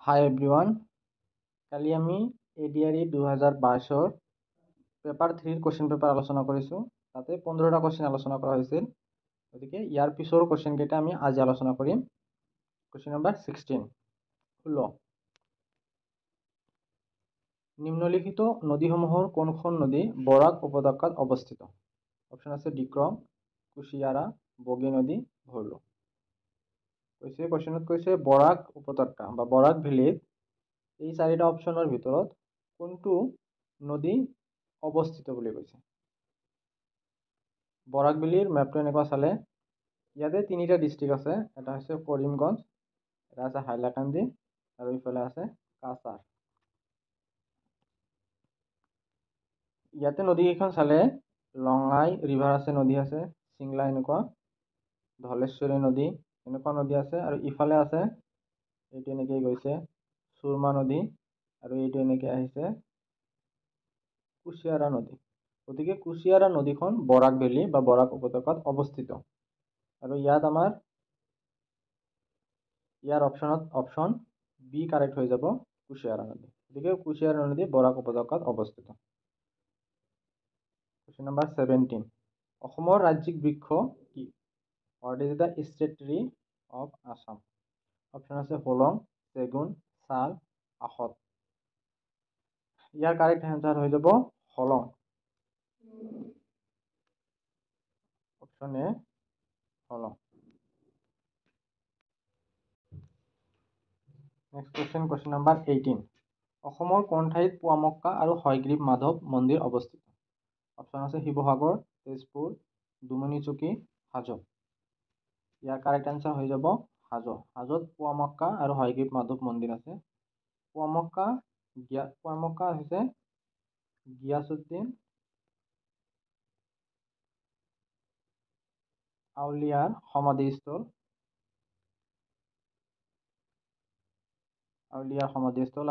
হাই এভৰিওয়ান, কালি আমি ADRE 2022 paper 3 question paper আলোচনা কৰিছোঁ। তাতে 15টা কোশ্চেন আলোচনা কৰা হৈছিল। গতিকে ইয়াৰ পিছৰ কোশ্চেন কেইটা আমি আজি আলোচনা কৰিম। কোশ্চেন নম্বৰ 16 নিম্নলিখিত নদীসমূহৰ কোনখন নদী বৰাক উপত্যকাত অৱস্থিত? অপশ্যন আছে ডিক্ৰং, কুশিয়াৰা, বগী নদী, ভৰলু। কোশ্চেনত কৈছে বৰাক উপত্যকা বা বৰাক ভেলীত এই চাৰিটা অপশ্যনৰ ভিতৰত কোনটো নদী অৱস্থিত বুলি কৈছে। বৰাক ভেলীৰ মেপটো এনেকুৱা চালে ইয়াতে তিনিটা ডিষ্ট্ৰিক্ট আছে। এটা হৈছে কৰিমগঞ্জ, এটা আছে হাইলাকান্দি আৰু ইফালে আছে কাছাৰ। ইয়াতে নদীকেইখন চালে লঙাই ৰিভাৰ আছে, নদী আছে, চিংলা এনেকুৱা, ধলেশ্বৰী নদী এনেকুৱা নদী আছে, আৰু ইফালে আছে এইটো এনেকৈ গৈছে সুৰমা নদী, আৰু এইটো এনেকৈ আহিছে কুশিয়াৰা নদী। গতিকে কুশিয়াৰা নদীখন বৰাক ভেলী বা বৰাক উপত্যকাত অৱস্থিত, আৰু ইয়াত আমাৰ ইয়াৰ অপশ্যন বি কাৰেক্ট হৈ যাব, কুশিয়াৰা নদী। গতিকে কুশিয়াৰা নদী বৰাক উপত্যকাত অৱস্থিত। কোশ্চেন নম্বৰ 17 অসমৰ ৰাজ্যিক বৃক্ষ কি? What is the state tree of Assam? Option আছে হোলং, চেগুন, শাল, আখত। ইয়াৰ কাৰেক্ট এনসাৰ হৈ যাব Holong. Option A Holong. Next question number 18 অসমৰ কোন ঠাইত পুৱামক্কা আৰু হয়গ্ৰীৱ মাধৱ মন্দিৰ অৱস্থিত? অপশ্যন আছে শিৱসাগৰ, তেজপুৰ, দুমনিচুকী, হাজো। ইয়াৰ কাৰেক্ট আনসাৰ হৈ যাব হাজো। হাজোত পুৱামক্কা আৰু হয়গ্ৰীৱ মাধৱ মন্দিৰ আছে। পুৱামক্কা হৈছে গিয়াছুদ্দিন আউলিয়াৰ সমাধিস্থল।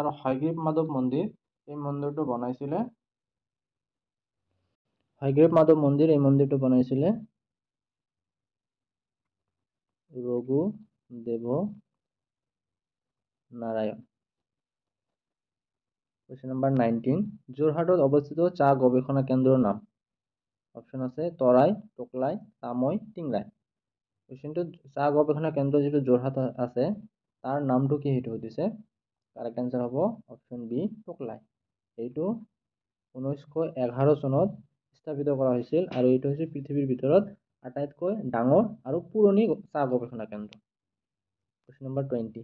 আৰু হয়গ্ৰীৱ মাধৱ মন্দিৰ এই মন্দিৰটো বনাইছিলে ৰঘুদেৱ নাৰায়ণ। কোশ্চেন নম্বৰ 19 যোৰহাটত অৱস্থিত চাহ গৱেষণা কেন্দ্ৰৰ নাম? অপশ্যন আছে তৰাই, টোকলাই, তামৈ, টিংৰাই। কোশ্চেনটোত চাহ গৱেষণা কেন্দ্ৰ যিটো যোৰহাট আছে তাৰ নামটো কি সেইটো সুধিছে। কাৰেক্ট আনসাৰ হ'ব অপশ্যন বি টোকলাই। এইটো 1911 চনত স্থাপিত কৰা হৈছিল, আৰু এইটো হৈছে পৃথিৱীৰ ভিতৰত আটাইতকৈ ডাঙৰ আৰু পুৰণি চাহ গৱেষণা কেন্দ্ৰ। কোশ্চেন নম্বৰ 20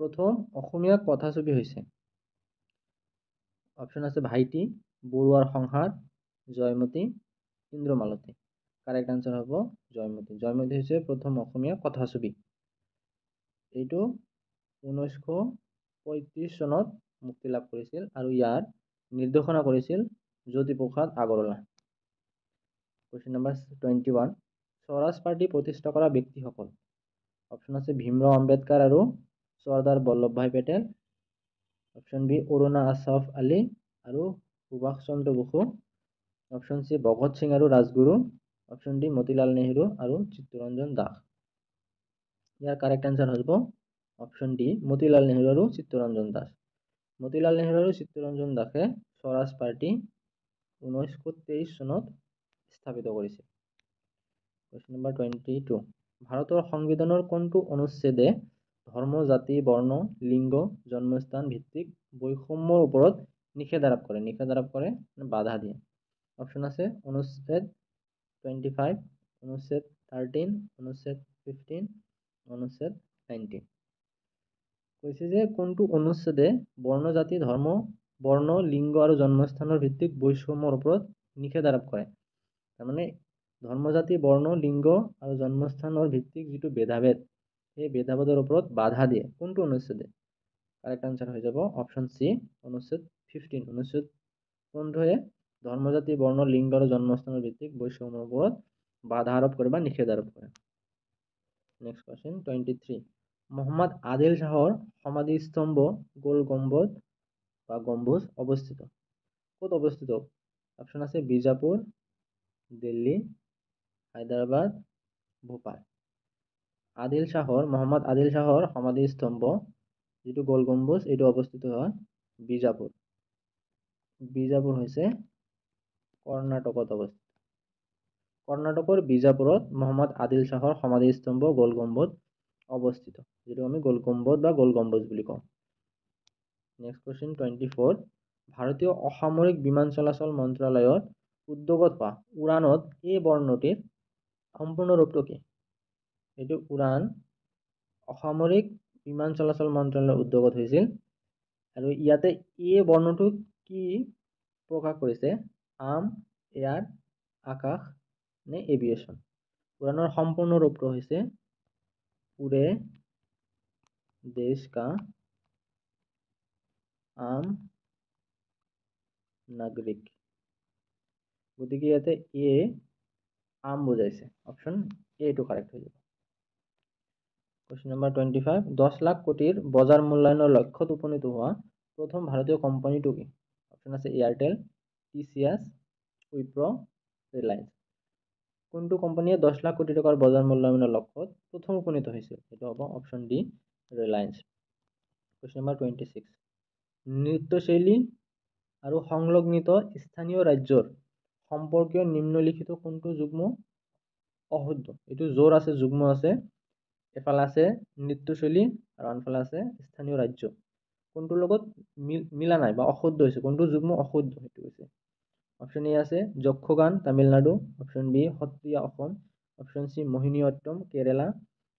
প্ৰথম অসমীয়া কথাছবি হৈছে? অপশ্যন আছে ভাইটি, বৰুৱাৰ সংসাৰ, জয়মতী, ইন্দ্ৰমালতী। কাৰেক্ট আনসাৰ হ'ব জয়মতী। জয়মতী হৈছে প্ৰথম অসমীয়া কথাছবি। এইটো 1935 চনত মুক্তি লাভ কৰিছিল, আৰু ইয়াৰ নিৰ্দেশনা কৰিছিল Jyotiprasad Agarwala. Question number 21 Swaraj party প্ৰতিষ্ঠা কৰা ব্যক্তিসকল? অপশ্যন আছে ভীমৰাও আম্বেদকাৰ আৰু চৰ্দাৰ বল্লভভাই পেটেল। অপশ্যন বি অৰুণা আছফ আলী আৰু সুভাষ চন্দ্ৰ বসু। অপশ্যন চি ভগত সিং আৰু ৰাজগুৰু। অপশ্যন ডি মতিলাল নেহেৰু আৰু চিত্তৰঞ্জন দাস। ইয়াৰ কাৰেক্ট আনসাৰ হ'ব অপশ্যন ডি মতিলাল নেহেৰু আৰু চিত্তৰঞ্জন দাস। মতিলাল নেহেৰু আৰু চিত্তৰঞ্জন দাসে স্বৰাজ পাৰ্টি 1923 চনত স্থাপিত কৰিছিল। কোশ্চেন নম্বৰ 22 ভাৰতৰ সংবিধানৰ কোনটো অনুচ্ছেদে ধৰ্ম, জাতি, বৰ্ণ, লিংগ, জন্মস্থান ভিত্তিক বৈষম্যৰ ওপৰত নিষেধ আৰোপ কৰে বাধা দিয়ে? অপশ্যন আছে অনুচ্ছেদ 25, অনুচ্ছেদ 13, অনুচ্ছেদ 15, অনুচ্ছেদ 19। কৈছে যে কোনটো অনুচ্ছেদে বৰ্ণ, জাতি, ধৰ্ম, বৰ্ণ, লিংগ আৰু জন্মস্থানৰ ভিত্তিক বৈষম্যৰ ওপৰত নিষেধ আৰোপ কৰে। তাৰমানে ধৰ্ম, জাতি, বৰ্ণ, লিংগ আৰু জন্মস্থানৰ ভিত্তিক যিটো ভেদাভেদ সেই ভেদাভেদৰ ওপৰত বাধা দিয়ে কোনটো অনুচ্ছেদে? কাৰেক্ট আনসাৰ হৈ যাব অপশ্যন চি অনুচ্ছেদ 15। অনুচ্ছেদ 15 ধৰ্ম, জাতি, বৰ্ণ, লিংগ আৰু জন্মস্থানৰ ভিত্তিক বৈষম্যৰ ওপৰত বাধা আৰোপ কৰে বা নিষেধ আৰোপ কৰে। নেক্সট কোশ্চেন 23 মোহাম্মদ আদিল শাহৰ সমাধিস্তম্ভ গোল গম্বজ বা গম্বুজ অৱস্থিত? ক'ত অৱস্থিত? অপশ্যন আছে বিজাপুৰ, দিল্লী, হায়দৰাবাদ, ভোপাল। মোহাম্মদ আদিল শাহৰ সমাধিস্তম্ভ যেটো গোল গম্বুজ এইটো অৱস্থিত হয় বিজাপুৰ। বিজাপুৰ হৈছে কৰ্ণাটকত অৱস্থিত। কৰ্ণাটকৰ বিজাপুৰত মহম্মদ আদিল শ্বাহৰ সমাধিস্তম্ভ গোল গম্বুজ অৱস্থিত, যেটো আমি গোল গম্বুজ বা গোল গম্বুজ বুলি কওঁ। নেক্সট কোৱেশ্চন 24, ভাৰতীয় অসামৰিক বিমান চলাচল মন্ত্ৰালয়ৰ উদ্যোগত হোৱা উড়ানত এই বৰ্ণটিৰ সম্পূৰ্ণ ৰূপটো কি? এইটো উড়ান অসামৰিক বিমান চলাচল মন্ত্ৰালয়ৰ উদ্যোগত হৈছিল, আৰু ইয়াতে এই বৰ্ণটো কি প্ৰকাশ কৰিছে? আৰ্ম, এয়াৰ, আকাশ নে এভিয়েশ্যন? উড়ানৰ সম্পূৰ্ণ ৰূপটো হৈছে পুৰে দেশ কা আম নাগৰিক। গতিকে ইয়াতে এ আম বুজাইছে, অপশ্যন এটো কাৰেক্ট হৈ যাব। কোৱেশ্চন নম্বৰ 25, 10 লাখ কোটিৰ বজাৰ মূল্যায়নৰ লক্ষ্যত উপনীত হোৱা প্ৰথম ভাৰতীয় কোম্পানীটো কি? অপশ্যন আছে এয়াৰটেল, টিচিএস, উইপ্ৰ, ৰিলায়েন্স। কোনটো কোম্পানীয়ে 10 লাখ কোটি টকাৰ বজাৰ মূল্যায়নৰ লক্ষ্যত প্ৰথম উপনীত হৈছিল? এইটো হ'ব option D, Reliance. Question number 26, নৃত্যশৈলী আৰু সংলগ্নিত স্থানীয় ৰাজ্যৰ সম্পৰ্কীয় নিম্নলিখিত কোনটো যুগ্ম অশুদ্ধ? এইটো জোৰ আছে, যুগ্ম আছে, এফালে আছে নৃত্যশৈলী আৰু আনফালে আছে স্থানীয় ৰাজ্য। কোনটোৰ লগত মিলা নাই বা অশুদ্ধ হৈছে, কোনটো যুগ্ম অশুদ্ধ সেইটো হৈছে? অপশ্যন এ আছে Yakshagana Tamil Nadu, option B Sattriya Assam, option C Mohini Attam Kerala,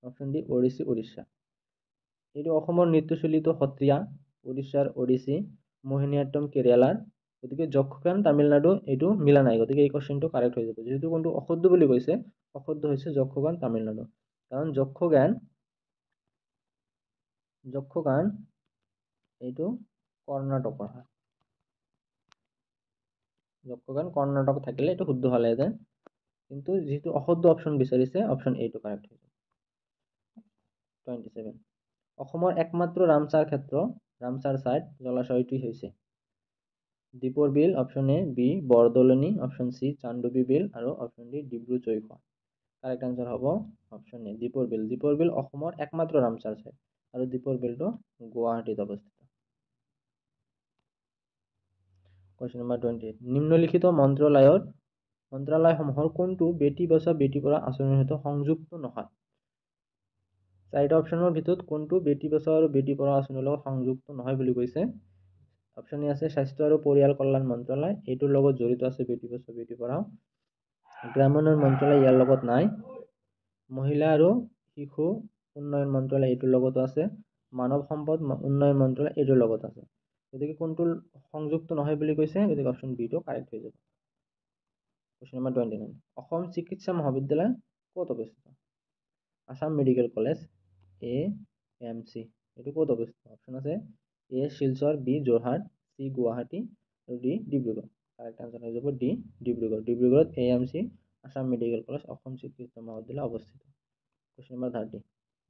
option D Odissi Orissa. এইটো অসমৰ নৃত্যশৈলীটো সত্ৰীয়া, উৰিষ্যাৰ ওড়িশী, মোহিনী অট্টম কেৰেলাৰ, গতিকে যক্ষগান তামিলনাডু এইটো মিলা নাই, গতিকে এই কোৱেশ্চনটো কাৰেক্ট হৈ যাব। যেহেতু কোনটো অশুদ্ধ বুলি কৈছে, অশুদ্ধ হৈছে যক্ষগান তামিলনাডু, কাৰণ যক্ষগান এইটো কৰ্ণাটকৰ হয়। যক্ষগান কৰ্ণাটক থাকিলে এইটো শুদ্ধ হলেহেঁতেন, কিন্তু যেহেতু অশুদ্ধ অপশ্যন বিচাৰিছে, অপশ্যন এটো কাৰেক্ট হৈ যাব। 27, অসমৰ একমাত্ৰ ৰামচাৰ ক্ষেত্ৰ ৰামচাৰ চাইট জলাশয়টি হৈছে Deepor Beel, option A, B Bordoloni, option C Chandubi Beel, আৰু option D Dibru Saikhowa. Correct answer হ'ব অপশ্যন এ, দীপৰ বিল। দীপৰ বিল অসমৰ একমাত্ৰ ৰামচাৰ চাইট, আৰু দীপৰ বিলটো গুৱাহাটীত অৱস্থিত। কোৱেশ্চন নম্বৰ 28, নিম্নলিখিত মন্ত্ৰালয়সমূহৰ কোনটো বেটি বচাও বেটি পঢ়াও আঁচনিৰ সৈতে সংযুক্ত নহয়? চাৰিটা অপশ্যনৰ ভিতৰত কোনটো বেটি বচাও আৰু বেটি পঢ়াও আঁচনিৰ লগত সংযুক্ত নহয় বুলি কৈছে? অপশ্যন এ আছে স্বাস্থ্য আৰু পৰিয়াল কল্যাণ মন্ত্ৰালয়, এইটোৰ লগত জড়িত আছে বেটি বচাও বেটি পঢ়াও। গ্ৰামোন্নয়ন মন্ত্ৰালয় ইয়াৰ লগত নাই। মহিলা আৰু শিশু উন্নয়ন মন্ত্ৰালয় এইটোৰ লগতো আছে। মানৱ সম্পদ উন্নয়ন মন্ত্ৰালয় এইটোৰ লগত আছে। গতিকে কোনটো সংযুক্ত নহয় বুলি কৈছে, গতিকে অপশ্যন বিটো কাৰেক্ট হৈ যাব। কোৱেশ্চন নম্বৰ 29, অসম চিকিৎসা মহাবিদ্যালয় ক'ত অৱস্থিত? Assam medical college, A M C, এইটো ক'ত অৱস্থিত? অপশ্যন আছে A Silchar, B Jorhat, C Guwahati, আৰু ডি ডিব্ৰুগড়। কাৰেক্ট আনসাৰ হৈ যাব ডি ডিব্ৰুগড়। ডিব্ৰুগড়ত A M C Assam medical college Assam চিকিৎসা মহাবিদ্যালয় অৱস্থিত। কোৱেশ্চন নম্বৰ 30,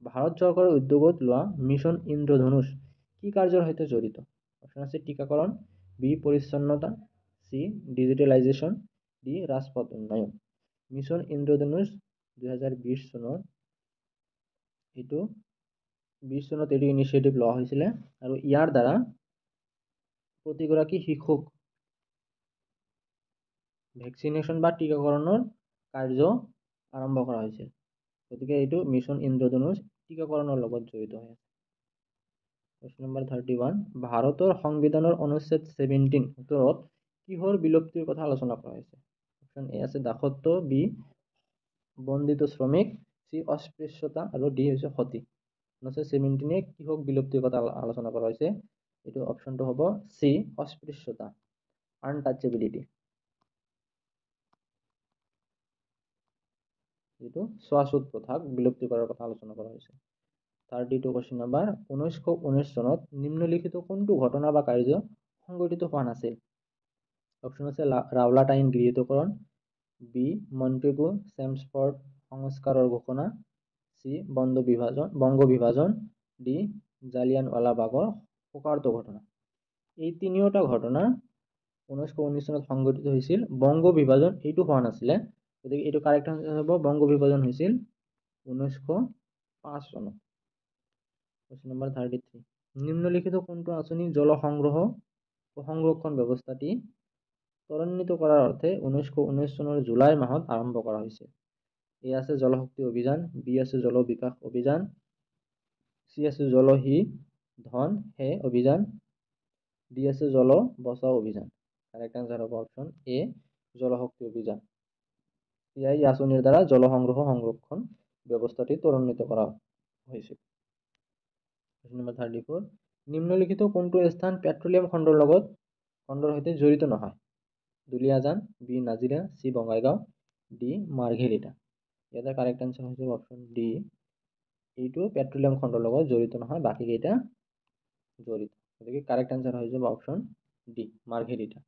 ভাৰত চৰকাৰৰ উদ্যোগত লোৱা মিছন ইন্দ্ৰধনুষ কি কাৰ্যৰ সৈতে জড়িত? অপশ্যন আছে টিকাকৰণ, বি পৰিচ্ছন্নতা, চি ডিজিটেলাইজেশ্যন, ডি ৰাজপথ উন্নয়ন। মিছন ইন্দ্ৰধনুষ 2020 চনত এইটো ইনিচিয়েটিভ লোৱা হৈছিলে, আৰু ইয়াৰ দ্বাৰা প্ৰতিগৰাকী শিশুক ভেকচিনেশ্যন বা টিকাকৰণৰ কাৰ্য আৰম্ভ কৰা হৈছিল। গতিকে এইটো মিছন ইন্দ্ৰধনুষ টিকাকৰণৰ লগত জড়িত হৈ আছে। কোৱেশ্চন নম্বৰ 31, ভাৰতৰ সংবিধানৰ অনুচ্ছেদ 17 উত্তৰত কিহৰ বিলুপ্তিৰ কথা আলোচনা কৰা হৈছে? অপশ্যন এ আছে দাসত্ব, বি বন্দিত শ্ৰমিক, চি অস্পৃশ্যতা, আৰু ডি হৈছে সতী। অনুচ্ছেদ 17 কিহক বিলুপ্তিৰ কথা আলোচনা কৰা হৈছে? এইটো অপশ্যনটো হ'ব চি অস্পৃশ্যতা, আনটাচেবিলিটি। যিটো চোৱাচুত প্ৰথাক বিলুপ্তি কৰাৰ কথা আলোচনা কৰা হৈছে। 32 কোৱেশ্চন নম্বৰ, 1919 চনত নিম্নলিখিত কোনটো ঘটনা বা কাৰ্য সংঘটিত হোৱা নাছিল? অপশ্যন আছে ৰাওলাট আইন গৃহীতকৰণ, বি মন্টেগু চেমছফৰ্ড সংস্কাৰৰ ঘোষণা, চি বংগ বিভাজন, ডি জালিয়ানৱালাবাগৰ শোকাৰ্ত ঘটনা। এই তিনিওটা ঘটনা 1919 চনত সংঘটিত হৈছিল। বংগ বিভাজন এইটো হোৱা নাছিলে, গতিকে এইটো কাৰেক্ট আনসাৰ হ'ব বংগ বিভাজন হৈছিল 1905 চনত। কোৱেশ্চন নম্বৰ 33, নিম্নলিখিত কোনটো আঁচনি জল সংগ্ৰহ ও সংৰক্ষণ ব্যৱস্থাটি ত্বৰান্বিত কৰাৰ অৰ্থে 1919 চনৰ জুলাই মাহত আৰম্ভ কৰা হৈছিল? এ আছে জলশক্তি অভিযান, বি আছে জল বিকাশ অভিযান, সি আছে জল হি ধন হে অভিযান, ডি আছে জল বচাও অভিযান। কারেক্ট আনসার হবে অপশন এ জলশক্তি অভিযান। এই আঁচনির দ্বারা জল সংগ্রহ সংরক্ষণ ব্যবস্থাটি ত্বরান্বিত করা হয়েছিল। কোশ্চেন নাম্বার 34 নিম্নলিখিত কোনটো স্থান পেট্ৰলিয়াম খণ্ডৰ সৈতে জড়িত নহয়? দুলিয়াজান, বি নাজিৰা, সি বঙাইগাঁও, ডি মাৰ্ঘেৰিটা। ইয়াতে কাৰেক্ট আনসাৰ হৈছে অপশন ডি। এইটো পেট্ৰলিয়াম খণ্ডৰ লগত জড়িত নহয়, বাকীকেইটা জড়িত। গতিকে কারেক্ট আনসার হয়ে যাবে option D Margherita.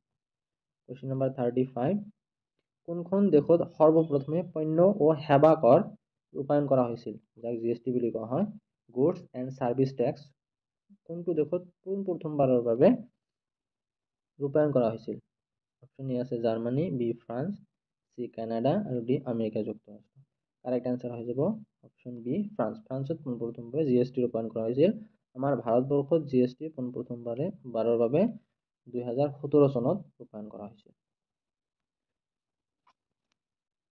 Question number 35 কোনখন দেশত সৰ্বপ্ৰথমে পণ্য ও সেৱা কৰ ৰূপায়ণ কৰা হৈছিল, যাক জিএসটি বুলি কোৱা হয়, গুডছ এণ্ড সাৰ্ভিস টেক্স কোনটো দেশত পোনপ্ৰথমবাৰৰ বাবে ৰূপায়ণ কৰা হৈছিল? অপশন এ আছে জাৰ্মানী, বি ফ্ৰান্স, সি কানাডা আৰু ডি আমেৰিকা যুক্তৰাষ্ট্ৰ। কাৰেক্ট আনসাৰ হয়ে যাব অপশন বি ফ্ৰান্স। ফ্ৰান্সত পোনপ্ৰথমবাৰ জিএসটি ৰূপায়ণ কৰা হৈছিল। আমাৰ ভাৰতবৰ্ষত জিএসটি পোনপ্ৰথমবাৰৰ বাবে 2017 চনত ৰূপায়ণ কৰা হৈছিল।